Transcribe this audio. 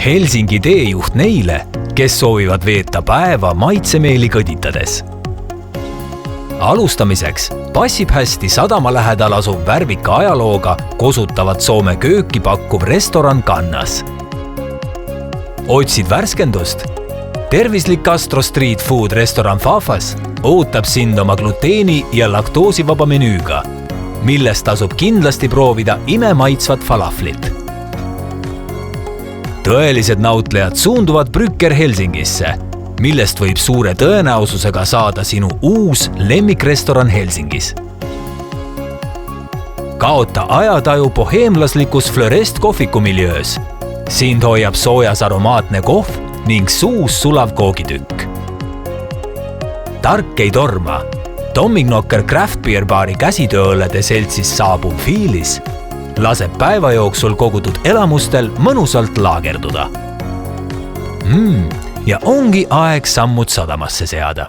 Helsingi teejuht neile, kes soovivad veeta päeva maitsemeeli kõditades. Alustamiseks passib hästi sadama lähedal asuv värvika ajalooga kosutavat Soome kööki pakkuv restoran Kannas. Otsid värskendust? Tervislik Astro Street Food restoran Fafas ootab sind oma gluteeni ja laktoosivaba menüüga, millest tasub kindlasti proovida imemaitsvat falaflit. Tõelised nautlejad suunduvad Brücker Helsingisse, millest võib suure tõenäosusega saada sinu uus lemmikrestoran Helsingis. Kaota ajataju boheemlaslikus Florest kohvikumiljöös. Sind hoiab soojas aromaatne kohv ning suus sulav koogitükk. Tark ei torma. Tommy Knocker Craft Beer Baari käsitööõllede seltsis saabub Fiilis laseb päeva jooksul kogutud elamustel mõnusalt laagerduda. Ja ongi aeg sammud sadamasse seada.